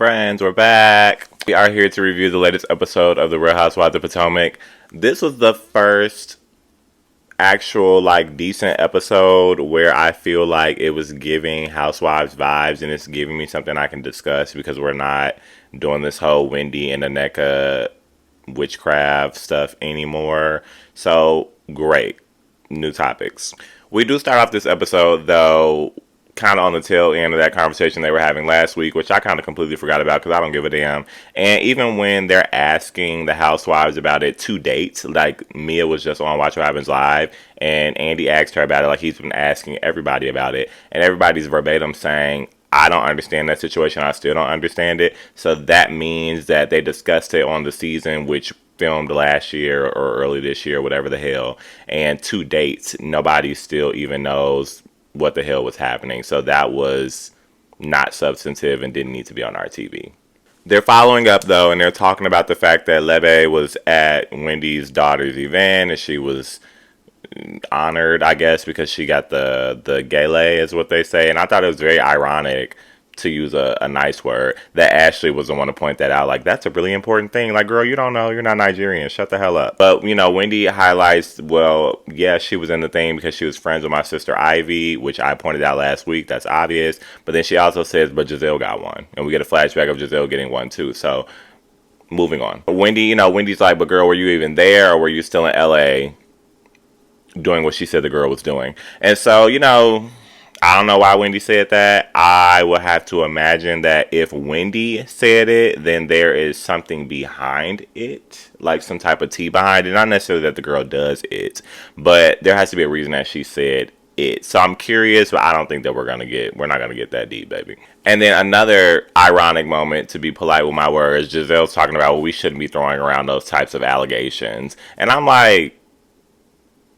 Friends, we're back. We are here to review the latest episode of The Real Housewives of Potomac. This was the first actual, decent episode where I feel like it was giving Housewives vibes and it's giving me something I can discuss because we're not doing this whole Wendy and Aneka witchcraft stuff anymore. So, great. New topics. We do start off this episode, though, kind of on the tail end of that conversation they were having last week, which I kind of completely forgot about because I don't give a damn. And even when they're asking the housewives about it to date, like Mia was just on Watch What Happens Live, and Andy asked her about it, like he's been asking everybody about it, and everybody's verbatim saying, I don't understand that situation. I still don't understand it. So that means that they discussed it on the season, which filmed last year or early this year, whatever the hell. And to date, nobody still even knows what the hell was happening. So that was not substantive and didn't need to be on our TV. They're following up, though, and they're talking about the fact that Lebe was at Wendy's daughter's event and she was honored, I guess, because she got the gala, is what they say. And I thought it was very ironic, to use a nice word, that Ashley was the one to point that out. Like, that's a really important thing. Like, girl, you don't know. You're not Nigerian. Shut the hell up. But, Wendy highlights, well, yeah, she was in the thing because she was friends with my sister Ivy, which I pointed out last week. That's obvious. But then she also says, but Giselle got one. And we get a flashback of Giselle getting one, too. So, moving on. Wendy, Wendy's like, but girl, were you even there or were you still in L.A. doing what she said the girl was doing? And so, I don't know why Wendy said that. I would have to imagine that if Wendy said it, then there is something behind it, like some type of tea behind it. Not necessarily that the girl does it, but there has to be a reason that she said it. So I'm curious, but I don't think that we're not gonna get that deep, baby. And then another ironic moment, to be polite with my words, Giselle's talking about, well, we shouldn't be throwing around those types of allegations. And I'm like,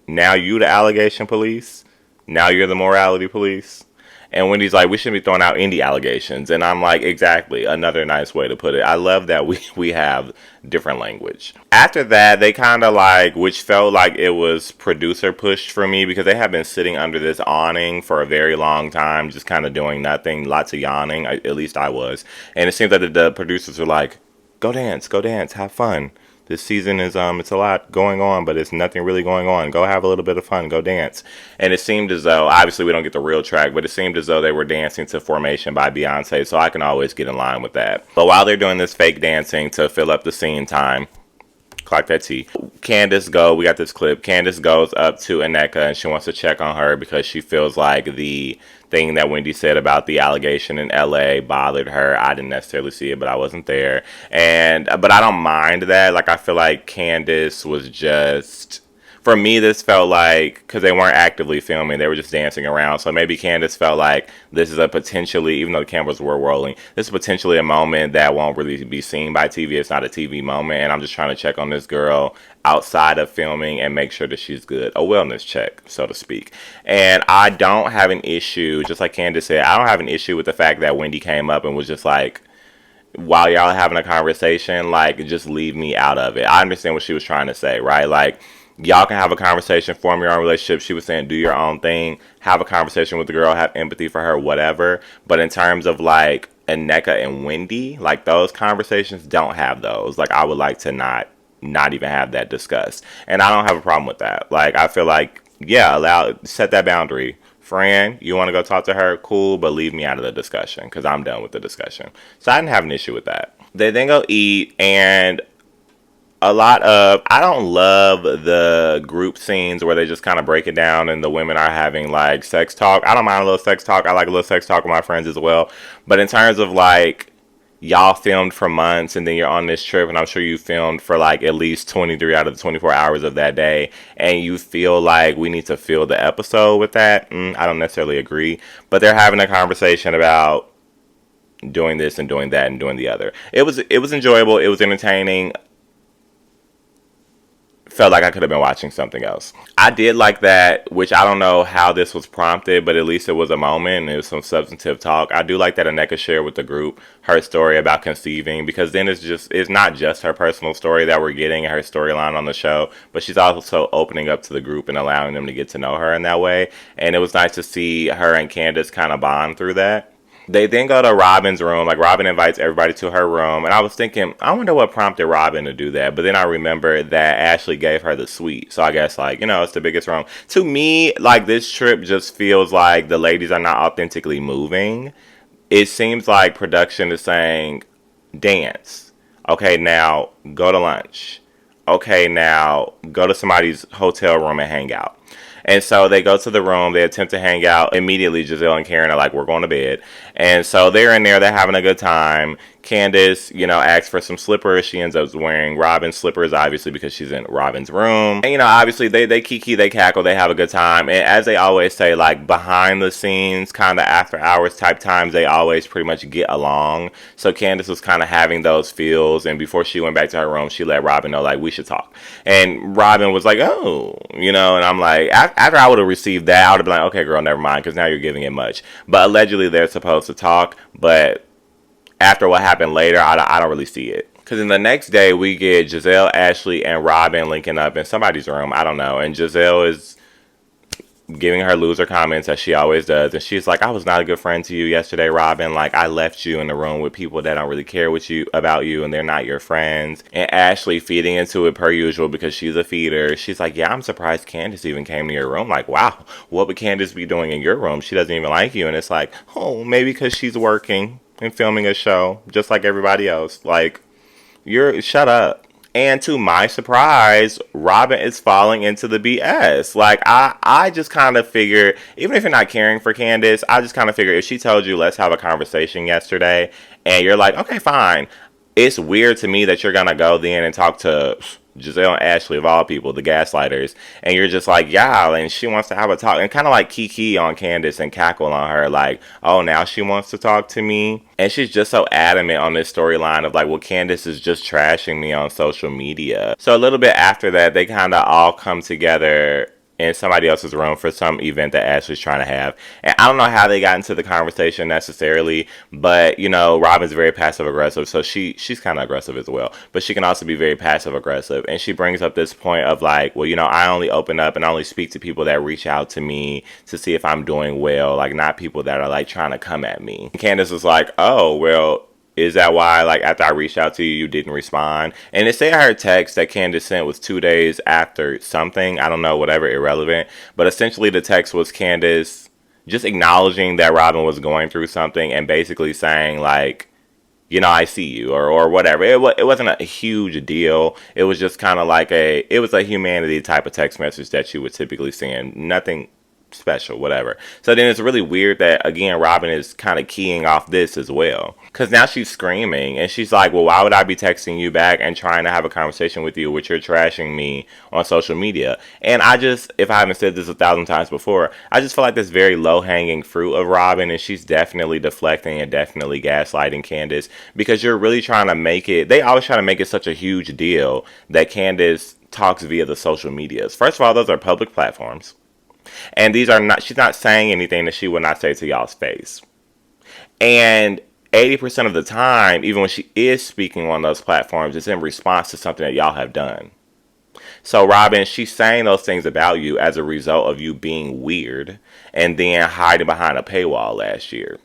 now you the allegation police? Now you're the morality police? And Wendy's like, we shouldn't be throwing out any allegations. And I'm like, exactly. Another nice way to put it. I love that we have different language. After that, they kind of which felt like it was producer pushed for me because they have been sitting under this awning for a very long time, just kind of doing nothing, lots of yawning. At least I was. And it seems that the producers were like, go dance, have fun. This season is, it's a lot going on, but it's nothing really going on. Go have a little bit of fun. Go dance. And it seemed as though, obviously we don't get the real track, but it seemed as though they were dancing to Formation by Beyonce, so I can always get in line with that. But while they're doing this fake dancing to fill up the scene time, clock that T. We got this clip. Candace goes up to Aneka and she wants to check on her because she feels like the thing that Wendy said about the allegation in LA bothered her. I didn't necessarily see it, but I wasn't there. But I don't mind that. Like, I feel like Candace was just, for me, this felt like, because they weren't actively filming, they were just dancing around. So maybe Candace felt like this is a potentially, even though the cameras were rolling, this is potentially a moment that won't really be seen by TV. It's not a TV moment. And I'm just trying to check on this girl outside of filming and make sure that she's good. A wellness check, so to speak. And I don't have an issue, just like Candace said, I don't have an issue with the fact that Wendy came up and was just like, while y'all are having a conversation, just leave me out of it. I understand what she was trying to say, right? Y'all can have a conversation, form your own relationship. She was saying, do your own thing, have a conversation with the girl, have empathy for her, whatever. But in terms of Aneka and Wendy, those conversations, don't have those. I would like to not even have that discussed. And I don't have a problem with that. I feel like, yeah, set that boundary. Fran, you want to go talk to her? Cool, but leave me out of the discussion because I'm done with the discussion. So I didn't have an issue with that. They then go eat, and I don't love the group scenes where they just kind of break it down and the women are having sex talk. I don't mind a little sex talk. I like a little sex talk with my friends as well. But in terms of y'all filmed for months and then you're on this trip and I'm sure you filmed for at least 23 out of the 24 hours of that day and you feel like we need to fill the episode with that, I don't necessarily agree. But they're having a conversation about doing this and doing that and doing the other. It was enjoyable. It was entertaining. Felt like I could have been watching something else. I did like that, which I don't know how this was prompted, but at least it was a moment and it was some substantive talk. I do like that Aneka shared with the group her story about conceiving, because then it's not just her personal story that we're getting, her storyline on the show, but she's also opening up to the group and allowing them to get to know her in that way. And it was nice to see her and Candace kind of bond through that. They then go to Robyn's room. Like, Robyn invites everybody to her room. And I was thinking, I wonder what prompted Robyn to do that. But then I remembered that Ashley gave her the suite. So I guess, like, it's the biggest room. To me, like, this trip just feels like the ladies are not authentically moving. It seems like production is saying, dance. Okay, now go to lunch. Okay, now go to somebody's hotel room and hang out. And so they go to the room, they attempt to hang out. Immediately, Giselle and Karen are like, we're going to bed. And so they're in there, they're having a good time. Candace, asks for some slippers. She ends up wearing Robyn's slippers, obviously, because she's in Robyn's room. And, obviously, they kiki, they cackle, they have a good time. And as they always say, like, behind the scenes, kind of after hours type times, they always pretty much get along. So Candace was kind of having those feels. And before she went back to her room, she let Robyn know, like, we should talk. And Robyn was like, oh, and I'm like, after I would have received that, I would have been like, okay, girl, never mind, because now you're giving it much. But allegedly, they're supposed to talk. But after what happened later, I don't really see it. Because in the next day, we get Giselle, Ashley, and Robyn linking up in somebody's room. I don't know. And Giselle is giving her loser comments as she always does. And she's like, I was not a good friend to you yesterday, Robyn. Like, I left you in the room with people that don't really care about you and they're not your friends. And Ashley feeding into it per usual because she's a feeder. She's like, yeah, I'm surprised Candace even came to your room. Like, wow, what would Candace be doing in your room? She doesn't even like you. And it's like, oh, maybe because she's working and filming a show just like everybody else. Like, shut up. And to my surprise, Robyn is falling into the BS. Like, I just kind of figure, even if you're not caring for Candace, I just kind of figure if she told you, let's have a conversation yesterday, and you're like, okay, fine. It's weird to me that you're going to go then and talk to Giselle and Ashley, of all people, the gaslighters, and you're just like, yeah, and she wants to have a talk, and kind of like kiki on Candace and cackle on her, like, oh, now she wants to talk to me, and she's just so adamant on this storyline of like, well, Candace is just trashing me on social media. So a little bit after that, they kind of all come together in somebody else's room for some event that Ashley's trying to have. And I don't know how they got into the conversation necessarily, but, Robyn's very passive aggressive, so she's kind of aggressive as well. But she can also be very passive aggressive. And she brings up this point of like, well, I only open up and I only speak to people that reach out to me to see if I'm doing well, like not people that are like trying to come at me. And Candace was like, oh, well, is that why, like, after I reached out to you, you didn't respond? And it said her text that Candace sent was 2 days after something. I don't know, whatever, irrelevant. But essentially the text was Candace just acknowledging that Robyn was going through something and basically saying, like, I see you, or whatever. It wasn't a huge deal. It was just kind of like it was a humanity type of text message that you would typically send. Nothing special, whatever. So then it's really weird that, again, Robyn is kind of keying off this as well. Because now she's screaming, and she's like, well, why would I be texting you back and trying to have a conversation with you, which you're trashing me on social media? And if I haven't said this 1,000 times before, I just feel like this very low-hanging fruit of Robyn, and she's definitely deflecting and definitely gaslighting Candace, because you're really trying to make it, they always try to make it such a huge deal that Candace talks via the social medias. First of all, those are public platforms. And she's not saying anything that she would not say to y'all's face. And 80% of the time, even when she is speaking on those platforms, it's in response to something that y'all have done. So Robyn, she's saying those things about you as a result of you being weird and then hiding behind a paywall last year.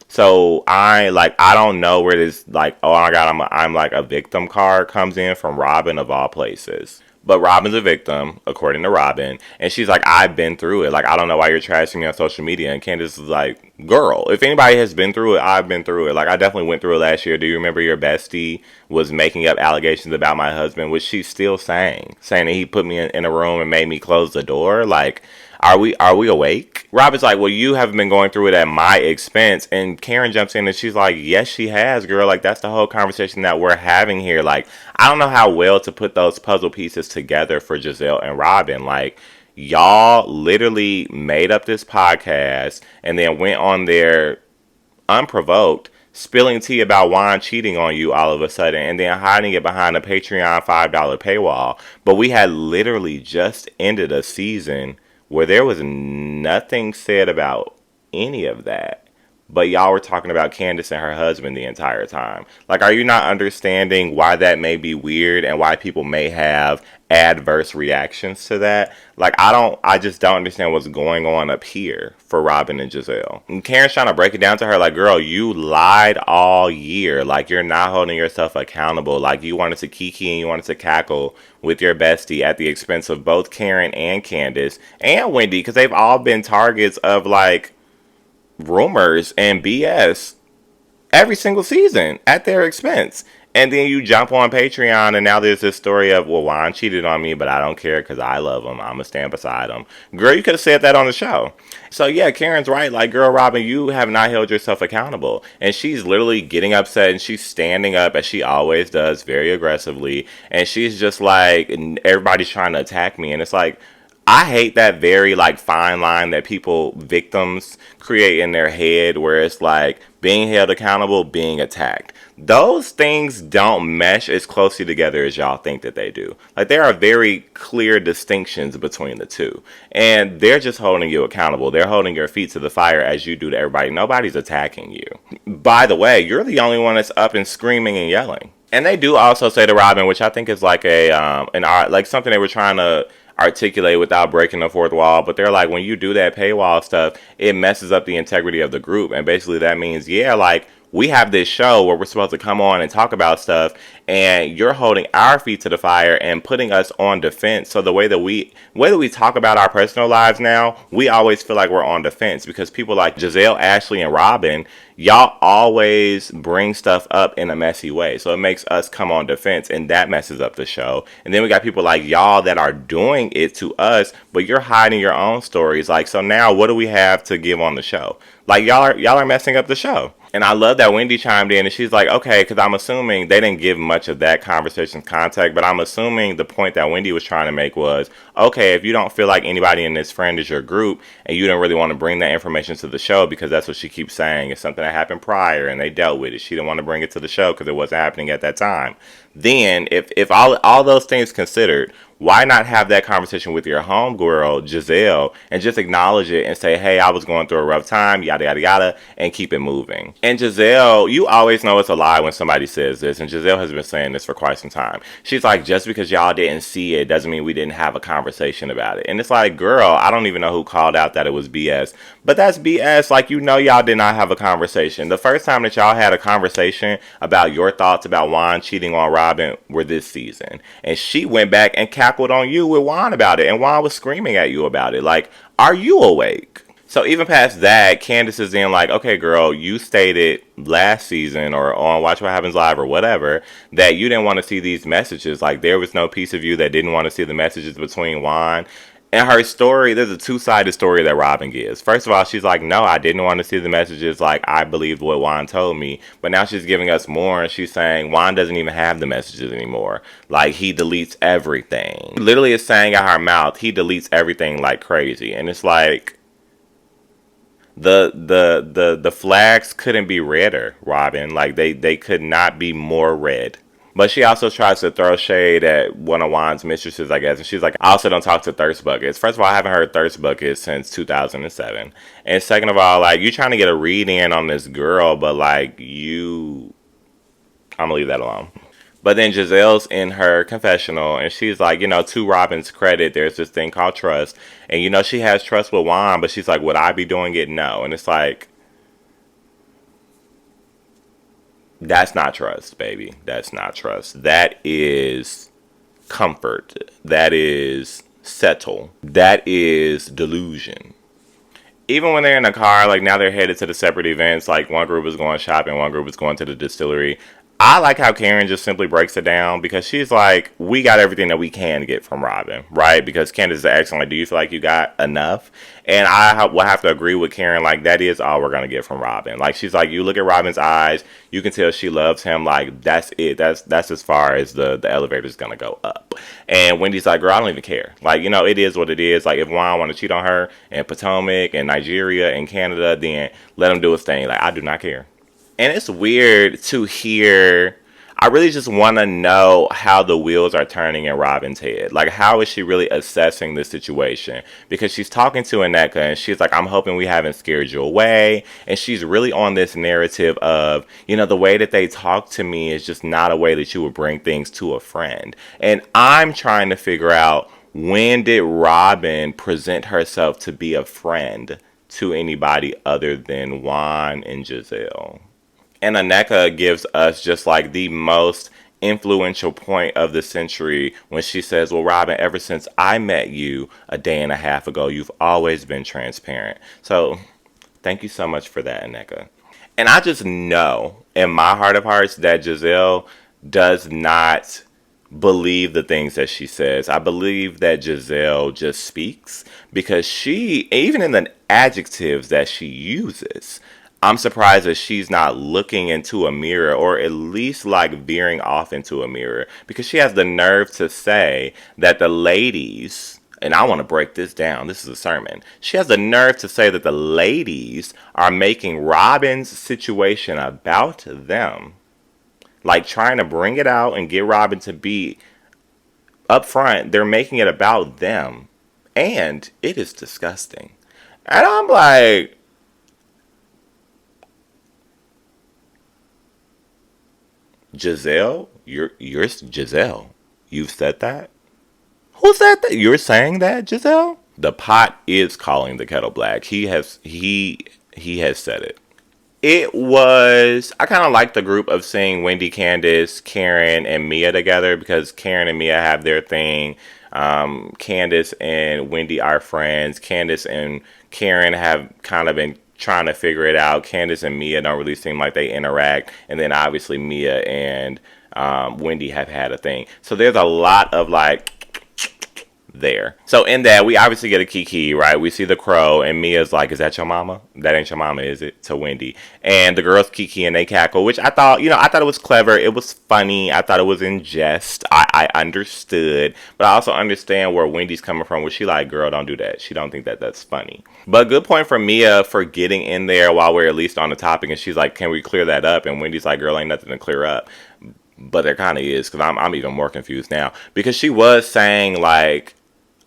So I don't know where this, like, oh my God, I'm like a victim card comes in from Robyn of all places. But Robyn's a victim, according to Robyn. And she's like, I've been through it. Like, I don't know why you're trashing me on social media. And Candace is like, girl, if anybody has been through it, I've been through it. Like, I definitely went through it last year. Do you remember your bestie was making up allegations about my husband, which she's still saying that he put me in a room and made me close the door? Like, are we awake? Robyn's like, well, you haven't been going through it at my expense. And Karen jumps in and she's like, yes, she has, girl. Like, that's the whole conversation that we're having here. Like, I don't know how well to put those puzzle pieces together for Giselle and Robyn. Like, y'all literally made up this podcast and then went on there unprovoked, spilling tea about why I'm cheating on you all of a sudden, and then hiding it behind a Patreon $5 paywall. But we had literally just ended a season where there was nothing said about any of that. but y'all were talking about Candace and her husband the entire time. Like, are you not understanding why that may be weird and why people may have adverse reactions to that? Like, I just don't understand what's going on up here for Robyn and Giselle. And Karen's trying to break it down to her, like, girl, you lied all year. Like, you're not holding yourself accountable. Like, you wanted to kiki and you wanted to cackle with your bestie at the expense of both Karen and Candace and Wendy, because they've all been targets of, like, rumors and BS every single season at their expense. And then you jump on Patreon, and now there's this story of, well, Juan cheated on me, but I don't care because I love him. I'm going to stand beside him. Girl, you could have said that on the show. So, yeah, Karen's right. Like, girl, Robyn, you have not held yourself accountable. And she's literally getting upset, and she's standing up, as she always does, very aggressively. And she's just like, everybody's trying to attack me. And it's like, I hate that very, like, fine line that victims create in their head where it's like being held accountable, being attacked. Those things don't mesh as closely together as y'all think that they do. Like, there are very clear distinctions between the two. And they're just holding you accountable. They're holding your feet to the fire as you do to everybody. Nobody's attacking you. By the way, you're the only one that's up and screaming and yelling. And they do also say to Robyn, which I think is like like something they were trying to articulate without breaking the fourth wall, but they're like, when you do that paywall stuff, it messes up the integrity of the group. And basically that means, yeah, like, we have this show where we're supposed to come on and talk about stuff, and you're holding our feet to the fire and putting us on defense. So the way that we talk about our personal lives now, we always feel like we're on defense, because people like Giselle, Ashley, and Robyn, y'all always bring stuff up in a messy way. So it makes us come on defense, and that messes up the show. And then we got people like y'all that are doing it to us, but you're hiding your own stories. Like, so now what do we have to give on the show? Like, y'all are messing up the show. And I love that Wendy chimed in, and she's like, okay, because I'm assuming they didn't give much of that conversation's context, but I'm assuming the point that Wendy was trying to make was, okay, if you don't feel like anybody in this friend is your group, and you don't really want to bring that information to the show, because that's what she keeps saying, it's something that happened prior, and they dealt with it. She didn't want to bring it to the show because it wasn't happening at that time. Then, if all those things considered, why not have that conversation with your homegirl, Giselle, and just acknowledge it and say, hey, I was going through a rough time, yada, yada, yada, and keep it moving. And Giselle, you always know it's a lie when somebody says this, and Giselle has been saying this for quite some time. She's like, just because y'all didn't see it doesn't mean we didn't have a conversation about it. And it's like, girl, I don't even know who called out that it was BS, but that's BS. Like, you know, y'all did not have a conversation. The first time that y'all had a conversation about your thoughts about Juan cheating on Robyn were this season. And she went back and cackled on you with Juan about it, and Juan was screaming at you about it. Like, are you awake? So even past that, Candace is in like, okay, girl, you stated last season or on Watch What Happens Live or whatever that you didn't want to see these messages. Like, there was no piece of you that didn't want to see the messages between Juan. And her story, there's a two-sided story that Robyn gives. First of all, she's like, no, I didn't want to see the messages. Like, I believed what Juan told me. But now she's giving us more, and she's saying Juan doesn't even have the messages anymore. Like, he deletes everything. Literally is saying out her mouth, he deletes everything like crazy. And it's like, the flags couldn't be redder, Robyn. Like, they could not be more red. But she also tries to throw shade at one of Juan's mistresses, I guess. And she's like, I also don't talk to thirst buckets. First of all, I haven't heard thirst buckets since 2007. And second of all, like, you trying to get a read in on this girl, but like, I'm gonna leave that alone. But then Giselle's in her confessional, and she's like, you know, to Robyn's credit, there's this thing called trust. And, you know, she has trust with Juan, but she's like, would I be doing it? No. And it's like, that's not trust, baby. That's not trust. That is comfort. That is settle. That is delusion. Even when they're in a car, like, now they're headed to the separate events. Like, one group is going shopping, one group is going to the distillery. I like how Karen just simply breaks it down, because she's like, we got everything that we can get from Robyn, right? Because Candace is asking, like, do you feel like you got enough? And I will have to agree with Karen, like, that is all we're going to get from Robyn. Like, she's like, you look at Robyn's eyes, you can tell she loves him. Like, that's it. That's as far as the elevator's going to go up. And Wendy's like, girl, I don't even care. Like, you know, it is what it is. Like, if Juan want to cheat on her in Potomac and Nigeria and Canada, then let him do his thing. Like, I do not care. And it's weird to hear, I really just want to know how the wheels are turning in ROBYN's head. Like, how is she really assessing the situation? Because she's talking to Aneka and she's like, I'm hoping we haven't scared you away. And she's really on this narrative of, the way that they talk to me is just not a way that you would bring things to a friend. And I'm trying to figure out, when did ROBYN present herself to be a friend to anybody other than Juan and Giselle? And Aneka gives us just like the most influential point of the century when she says, well, ROBYN, ever since I met you a day and a half ago, you've always been transparent. So thank you so much for that, Aneka. And I just know in my heart of hearts that Giselle does not believe the things that she says. I believe that Giselle just speaks because she, even in the adjectives that she uses, I'm surprised that she's not looking into a mirror, or at least like veering off into a mirror, because she has the nerve to say that the ladies, and I want to break this down, this is a sermon. She has the nerve to say that the ladies are making ROBYN's situation about them. Like, trying to bring it out and get ROBYN to be upfront. They're making it about them. And it is disgusting. And I'm like, Giselle, you're Giselle. You've said that? Who said that? You're saying that, Giselle? The pot is calling the kettle black. He has said it. It was, I kind of like the group of seeing Wendy, Candace, Karen, and Mia together, because Karen and Mia have their thing. Candace and Wendy are friends. Candace and Karen have kind of been trying to figure it out. Candace and Mia don't really seem like they interact. And then obviously Mia and Wendy have had a thing. So there's a lot of like there. So in that, we obviously get a Kiki, right? We see the crow, and Mia's like, is that your mama? That ain't your mama, is it? To Wendy. And the girls Kiki and they cackle, which I thought, I thought it was clever. It was funny. I thought it was in jest. I understood. But I also understand where Wendy's coming from, where she like, girl, don't do that. She don't think that that's funny. But good point for Mia for getting in there while we're at least on the topic. And she's like, can we clear that up? And Wendy's like, girl, ain't nothing to clear up. But there kind of is, because I'm even more confused now. Because she was saying like,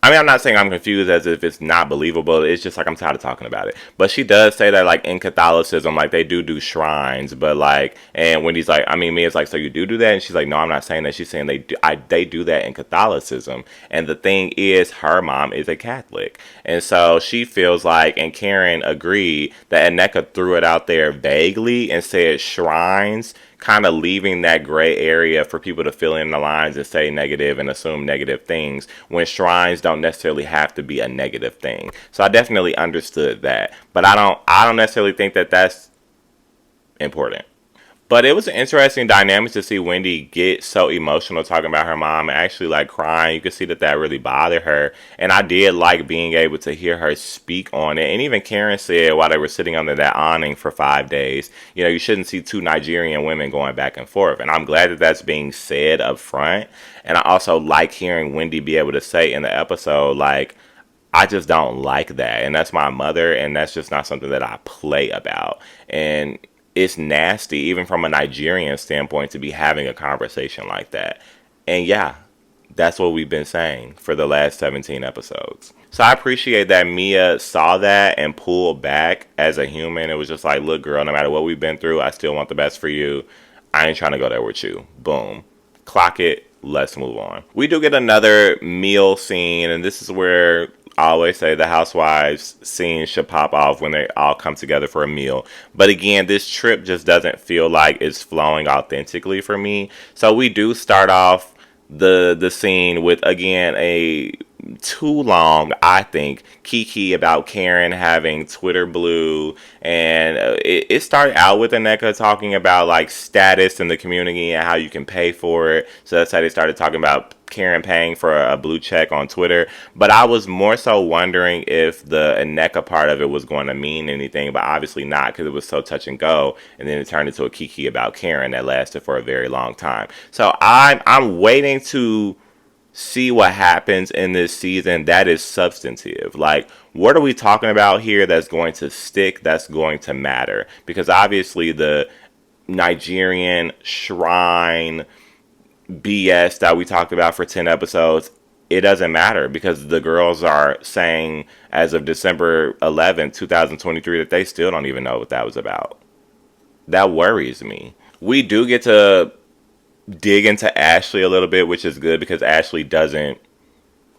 I'm not saying I'm confused as if it's not believable. It's just like, I'm tired of talking about it. But she does say that like in Catholicism, like they do shrines, but like, and Wendy's like, Mia's like, so you do that? And she's like, no, I'm not saying that. She's saying they do that in Catholicism. And the thing is, her mom is a Catholic. And so she feels like, and Karen agreed, that Aneka threw it out there vaguely and said shrines, kind of leaving that gray area for people to fill in the lines and say negative and assume negative things, when shrines don't necessarily have to be a negative thing. So I definitely understood that, but I don't necessarily think that that's important. But it was an interesting dynamic to see Wendy get so emotional talking about her mom and actually like crying. You could see that really bothered her. And I did like being able to hear her speak on it. And even Karen said while they were sitting under that awning for 5 days, you shouldn't see two Nigerian women going back and forth. And I'm glad that that's being said up front. And I also like hearing Wendy be able to say in the episode, like, I just don't like that. And that's my mother. And that's just not something that I play about. And it's nasty, even from a Nigerian standpoint, to be having a conversation like that. And yeah, that's what we've been saying for the last 17 episodes. So I appreciate that Mia saw that and pulled back as a human. It was just like, look, girl, no matter what we've been through, I still want the best for you. I ain't trying to go there with you. Boom. Clock it. Let's move on. We do get another meal scene, and this is where I always say the housewives scene should pop off when they all come together for a meal. But again, this trip just doesn't feel like it's flowing authentically for me. So we do start off the scene with, again, a too long, I think, Kiki about Karen having Twitter blue. And it started out with Aneka talking about like status in the community and how you can pay for it. So that's how they started talking about Karen paying for a blue check on Twitter. But I was more so wondering if the Aneka part of it was going to mean anything, but obviously not, because it was so touch and go. And then it turned into a Kiki about Karen that lasted for a very long time. So I'm waiting to see what happens in this season that is substantive. Like, what are we talking about here that's going to stick, that's going to matter? Because obviously the Nigerian shrine BS that we talked about for 10 episodes, it doesn't matter because the girls are saying as of December 11th, 2023, that they still don't even know what that was about. That worries me. We do get to dig into Ashley a little bit, which is good because Ashley doesn't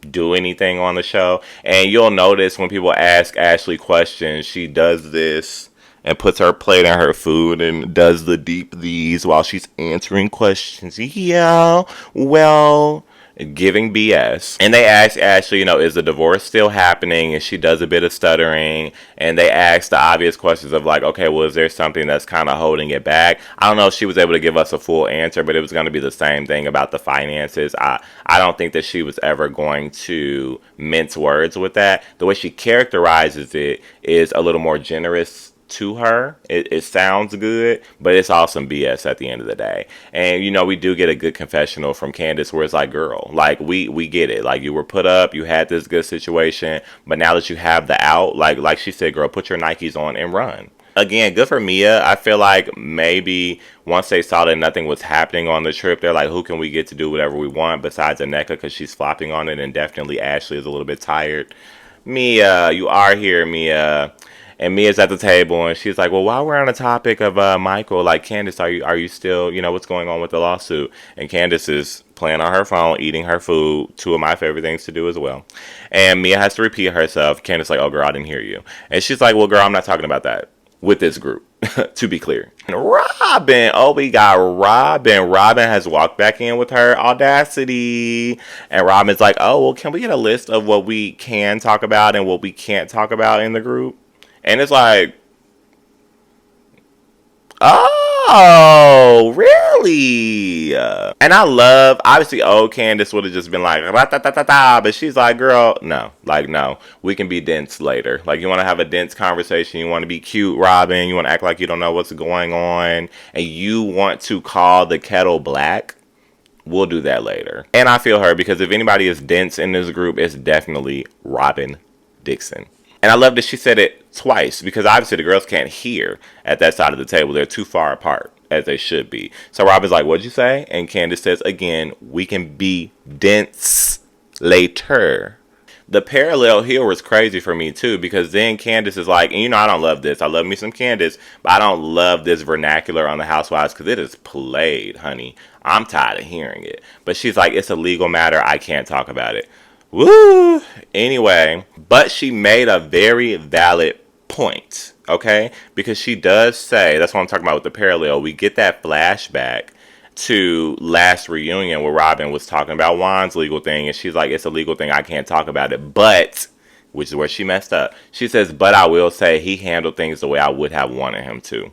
do anything on the show. And you'll notice when people ask Ashley questions, she does this and puts her plate in her food and does the deep these while she's answering questions. Yeah, well, giving BS. And they ask Ashley, is the divorce still happening? And she does a bit of stuttering. And they ask the obvious questions of like, okay, well, is there something that's kind of holding it back? I don't know if she was able to give us a full answer, but it was going to be the same thing about the finances. I don't think that she was ever going to mince words with that. The way she characterizes it is a little more generous to her. It sounds good, but it's all some BS at the end of the day. And we do get a good confessional from Candace where it's like, girl, like we get it. Like you were put up, you had this good situation, but now that you have the out, like she said, girl, put your Nikes on and run. Again, good for Mia. I feel like maybe once they saw that nothing was happening on the trip, they're like, who can we get to do whatever we want besides Aneka because she's flopping on it, and definitely Ashley is a little bit tired. Mia, you are here, Mia. And Mia's at the table, and she's like, well, while we're on the topic of Michael, like, Candace, are you still, what's going on with the lawsuit? And Candace is playing on her phone, eating her food, two of my favorite things to do as well. And Mia has to repeat herself. Candace like, oh, girl, I didn't hear you. And she's like, well, girl, I'm not talking about that with this group, to be clear. And ROBYN, oh, we got ROBYN. ROBYN has walked back in with her audacity. And ROBYN's like, oh, well, can we get a list of what we can talk about and what we can't talk about in the group? And it's like, oh, really? And I love, obviously, old Candace would have just been like, ra-ta-ta-ta-ta, but she's like, girl, no. Like, no. We can be dense later. Like, you want to have a dense conversation. You want to be cute, ROBYN. You want to act like you don't know what's going on. And you want to call the kettle black. We'll do that later. And I feel her because if anybody is dense in this group, it's definitely ROBYN Dixon. And I love that she said it twice because obviously the girls can't hear at that side of the table. They're too far apart as they should be. So ROBYN's like, what'd you say? And Candace says, again, we can be dense later. The parallel here was crazy for me too because then Candace is like, and I don't love this. I love me some Candace, but I don't love this vernacular on the Housewives because it is played, honey. I'm tired of hearing it. But she's like, it's a legal matter. I can't talk about it. Woo! Anyway, but she made a very valid point, okay? Because she does say, that's what I'm talking about with the parallel, we get that flashback to last reunion where ROBYN was talking about Juan's legal thing, and she's like, it's a legal thing, I can't talk about it, but, which is where she messed up. She says, but I will say he handled things the way I would have wanted him to.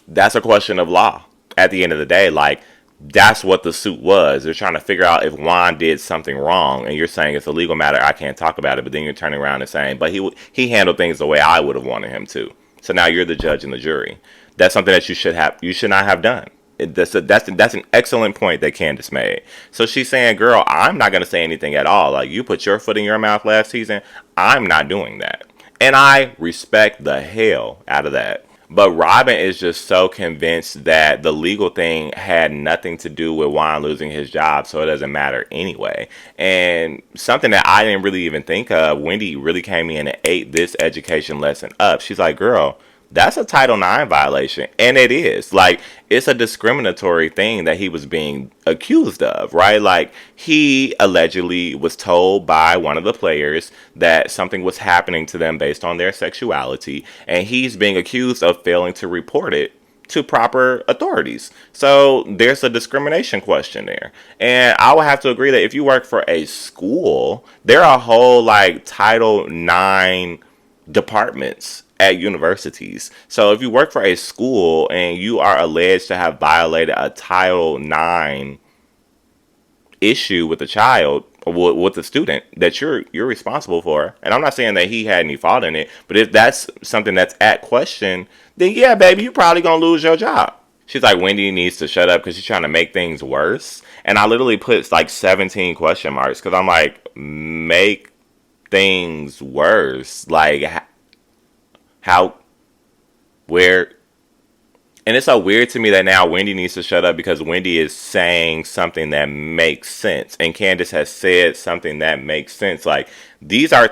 That's a question of law. At the end of the day, like, that's what the suit was. They're trying to figure out if Juan did something wrong, and you're saying it's a legal matter, I can't talk about it, but then you're turning around and saying, but he handled things the way I would have wanted him to. So now you're the judge and the jury. That's something that you should not have done. That's an excellent point that Candace made. So she's saying, girl, I'm not going to say anything at all. Like, you put your foot in your mouth last season, I'm not doing that. And I respect the hell out of that. But ROBYN is just so convinced that the legal thing had nothing to do with Juan losing his job, so it doesn't matter anyway. And something that I didn't really even think of, Wendy really came in and ate this education lesson up. She's like, girl, that's a Title IX violation. And it is. Like, it's a discriminatory thing that he was being accused of, right? Like, he allegedly was told by one of the players that something was happening to them based on their sexuality. And he's being accused of failing to report it to proper authorities. So there's a discrimination question there. And I would have to agree that if you work for a school, there are a whole, like, Title IX departments at universities. So if you work for a school and you are alleged to have violated a Title IX issue with a child or with a student that you're responsible for, and I'm not saying that he had any fault in it, but if that's something that's at question, then yeah, baby, you're probably gonna lose your job. She's like, Wendy needs to shut up because she's trying to make things worse. And I literally put like 17 question marks because I'm like, make things worse. Like, how, where, And it's so weird to me that now Wendy needs to shut up because Wendy is saying something that makes sense, and Candace has said something that makes sense. Like these are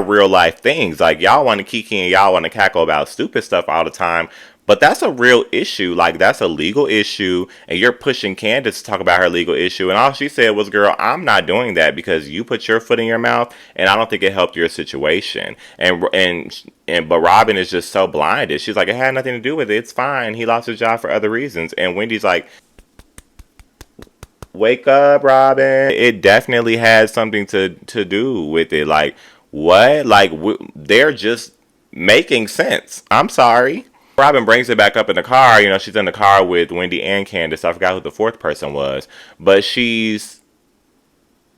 real life things. Like y'all want to kiki and y'all want to cackle about stupid stuff all the time, but that's a real issue. Like that's a legal issue, and you're pushing Candace to talk about her legal issue, and all she said was, "Girl, I'm not doing that because you put your foot in your mouth, and I don't think it helped your situation." But Robyn is just so blinded. She's like, it had nothing to do with it. It's fine. He lost his job for other reasons. And Wendy's like, wake up, Robyn. It definitely has something to do with it. Like, what? Like, they're just making sense. I'm sorry. Robyn brings it back up in the car. You know, she's in the car with Wendy and Candace. I forgot who the fourth person was. But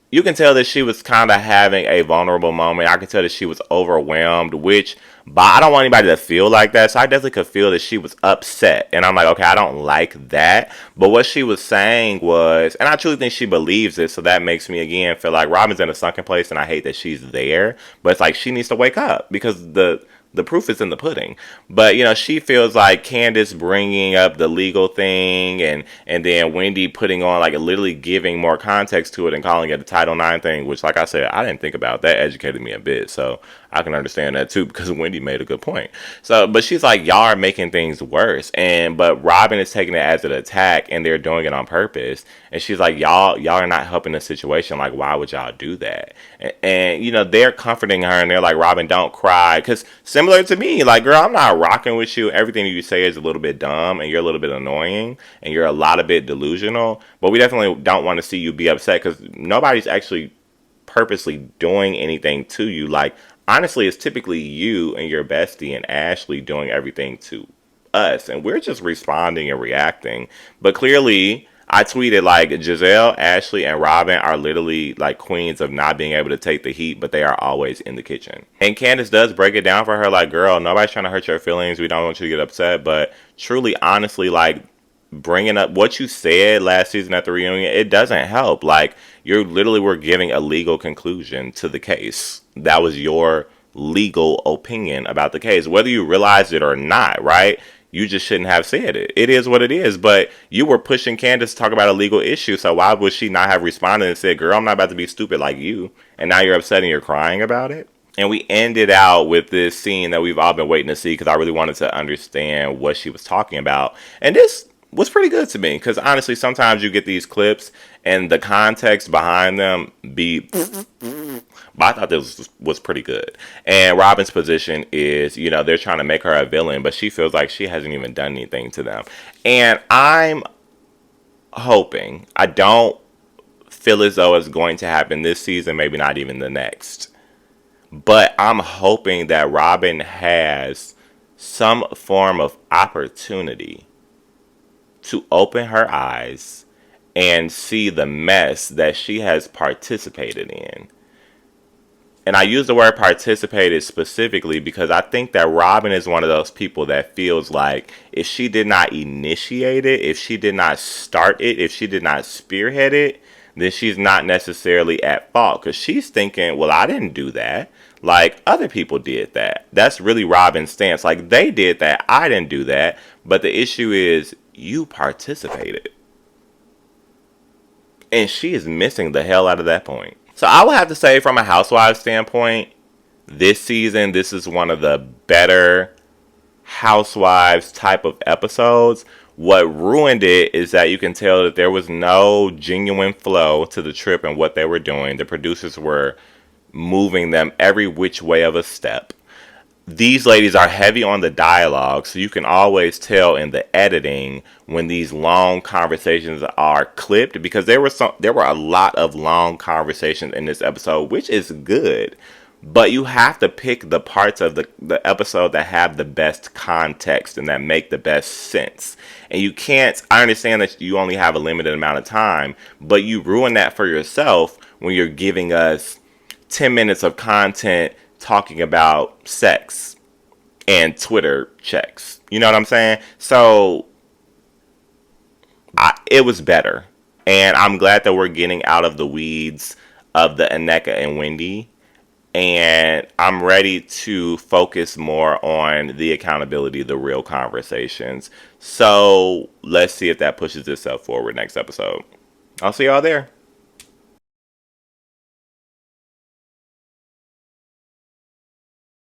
you can tell that she was kind of having a vulnerable moment. I can tell that she was overwhelmed, but I don't want anybody to feel like that. So I definitely could feel that she was upset. And I'm like, okay, I don't like that. But what she was saying was, and I truly think she believes it. So that makes me, again, feel like Robyn's in a sunken place and I hate that she's there. But it's like she needs to wake up because the proof is in the pudding. But you know, she feels like Candace bringing up the legal thing, and then Wendy putting on, like, literally giving more context to it and calling it a Title IX thing, which, like I said, I didn't think about. That educated me a bit, so I can understand that too because Wendy made a good point. So, but she's like, y'all are making things worse, but Robyn is taking it as an attack, and they're doing it on purpose. And she's like, y'all are not helping the situation. Like, why would y'all do that? And you know, they're comforting her, and they're like, Robyn, don't cry, because similar to me, like, girl, I'm not rocking with you. Everything you say is a little bit dumb, and you're a little bit annoying, and you're a lot of bit delusional. But we definitely don't want to see you be upset because nobody's actually purposely doing anything to you. Like, honestly, it's typically you and your bestie and Ashley doing everything to us, and we're just responding and reacting. But clearly, I tweeted like Giselle, Ashley, and Robyn are literally like queens of not being able to take the heat, but they are always in the kitchen. And Candace does break it down for her, like, girl, nobody's trying to hurt your feelings. We don't want you to get upset, but truly, honestly, like, bringing up what you said last season at the reunion, it doesn't help. Like, you're literally were giving a legal conclusion to the case. That was your legal opinion about the case, whether you realized it or not, right? You just shouldn't have said it. It is what it is. But you were pushing Candace to talk about a legal issue, so why would she not have responded and said, girl, I'm not about to be stupid like you, and now you're upset and you're crying about it? And we ended out with this scene that we've all been waiting to see because I really wanted to understand what she was talking about. And this was pretty good to me because honestly, sometimes you get these clips and the context behind them be. But I thought this was pretty good. And Robyn's position is, you know, they're trying to make her a villain, but she feels like she hasn't even done anything to them. And I'm hoping, I don't feel as though it's going to happen this season, maybe not even the next. But I'm hoping that Robyn has some form of opportunity to open her eyes and see the mess that she has participated in. And I use the word participated specifically because I think that Robyn is one of those people that feels like if she did not initiate it, if she did not start it, if she did not spearhead it, then she's not necessarily at fault. Because she's thinking, well, I didn't do that. Like, other people did that. That's really Robyn's stance. Like, they did that. I didn't do that. But the issue is, you participated. And she is missing the hell out of that point. So I would have to say, from a housewives standpoint, this season, this is one of the better housewives type of episodes. What ruined it is that you can tell that there was no genuine flow to the trip and what they were doing. The producers were moving them every which way of a step. These ladies are heavy on the dialogue, so you can always tell in the editing when these long conversations are clipped, because there were a lot of long conversations in this episode, which is good. But you have to pick the parts of the episode that have the best context and that make the best sense. And you can't, I understand that you only have a limited amount of time, but you ruin that for yourself when you're giving us 10 minutes of content talking about sex and Twitter checks. You know what I'm saying? So it was better. And I'm glad that we're getting out of the weeds of the Aneka and Wendy. And I'm ready to focus more on the accountability, the real conversations. So let's see if that pushes itself forward next episode. I'll see y'all there.